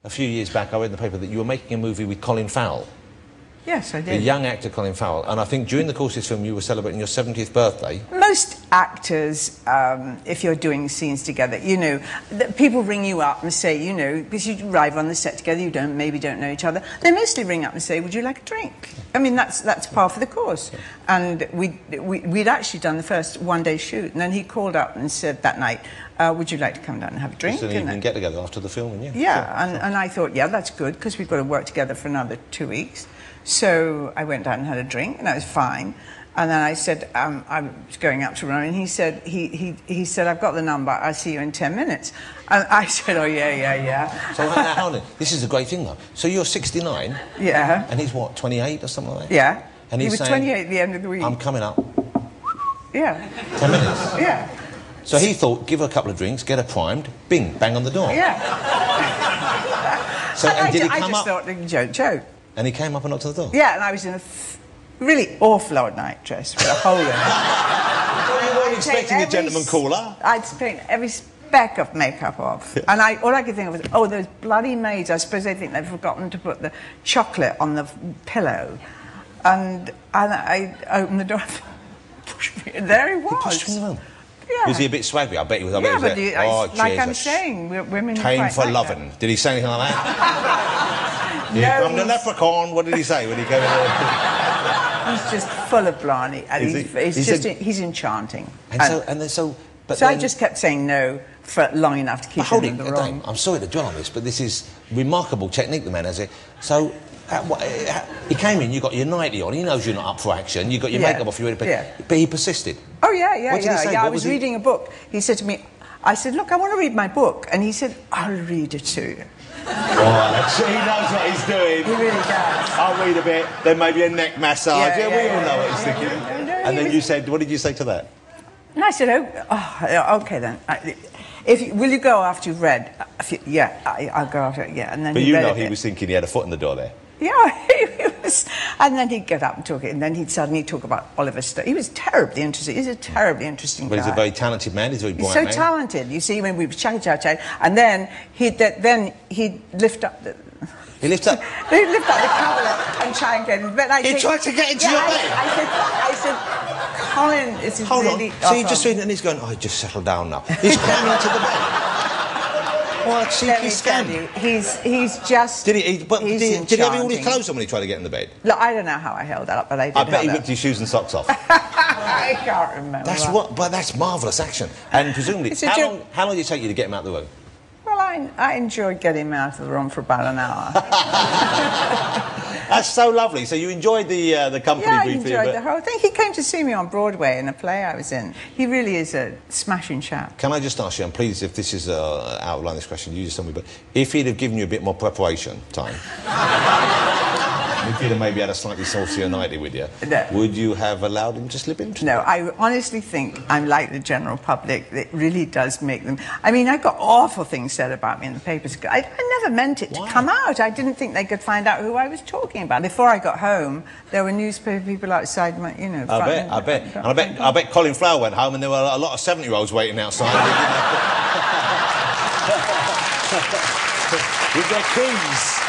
a few years back, I read in the paper that you were making a movie with Colin Farrell. Yes, I did. The young actor Colin Farrell. And I think during the course of this film, you were celebrating your 70th birthday. Most actors, if you're doing scenes together, you know, people ring you up and say, you know, because you arrive on the set together, you maybe don't know each other. They mostly ring up and say, would you like a drink? I mean, that's par for the course. And we'd actually done the first one-day shoot, and then he called up and said that night, would you like to come down and have a drink? Just an evening get-together after the filming, yeah. Yeah, and I thought, yeah, that's good, because we've got to work together for another 2 weeks. So I went down and had a drink, and I was fine. And then I said, I was going up to run, and he said, he said, I've got the number, I'll see you in 10 minutes. And I said, oh, yeah. So hold on, this is a great thing, though. So you're 69. Yeah. And he's, what, 28 or something like that? Yeah. And he was saying, 28 at the end of the week. I'm coming up. Yeah. 10 minutes? Yeah. So he thought, give her a couple of drinks, get her primed, bing, bang on the door. Yeah. So, and did he come I just up? thought, joke. And he came up and knocked on the door? Yeah, and I was in a really awful old night dress with a hole in it. Well, you weren't expecting a gentleman caller. I'd paint every speck of makeup off. And all I could think of was, oh, those bloody maids, I suppose they think they've forgotten to put the chocolate on the pillow. And I opened the door, and there he was. He pushed you in the room? Yeah. Was he a bit swaggy? I bet he was. Yeah, but like I'm Jesus. saying, women Came for like loving. that. Did he say anything like that? No, Here come the leprechaun. What did he say when he came in? He's just full of blarney, and he's enchanting. So I just kept saying no for long enough to keep him in the wrong. I'm sorry to dwell on this, but this is remarkable technique the man has it. So he came in, you got your nightie on, he knows you're not up for action, you got your makeup off, but he persisted. Oh yeah. What did he say? Yeah, I was reading a book. He said to me, I said, look, I want to read my book, and he said, I'll read it to you. Oh, he knows what he's doing. He really does. I'll read a bit, then maybe a neck massage. We all know what he's thinking. And then you said, what did you say to that? And I said, okay then. Will you go after you've read? I'll go after it, yeah. And then but you know he was thinking he had a foot in the door there. Yeah, he was. And then he'd get up and talk it, and then he'd suddenly talk about Oliver Stone. He was terribly interesting. He's a terribly interesting guy. But he's a very talented man. He's a very bright man. He's so talented. You see, when we were chatting, and then he'd lift up the... He lift up... He'd lift up the cover and try and get in bed. He tried to get into your bed? I said, Colin, this is really... So you're just reading, and he's going, oh, just settle down now. He's climbing into the bed. What a cheeky scam. He's just... Did he have all his clothes on when he tried to get in the bed? Look, I don't know how I held that up, but I did. I bet he ripped his shoes and socks off. I can't remember. But that's marvellous action. And presumably, how long did it take you to get him out of the room? Well, I enjoyed getting him out of the room for about an hour. That's so lovely. So you enjoyed the company briefly? Yeah, I enjoyed the whole thing. He came to see me on Broadway in a play I was in. He really is a smashing chap. Can I just ask you, and please, if this is out of line, this question, you just tell me, but if he'd have given you a bit more preparation time, if you'd have maybe had a slightly saucier nightie with you, would you have allowed him to slip into No, I honestly think I'm like the general public. It really does make them... I mean, I got awful things said about me in the papers. I never meant it to come out. I didn't think they could find out who I was talking about. Before I got home, there were newspaper people outside my, you know... I bet Colin Farrell went home and there were a lot of 70-year-olds waiting outside. With their keys.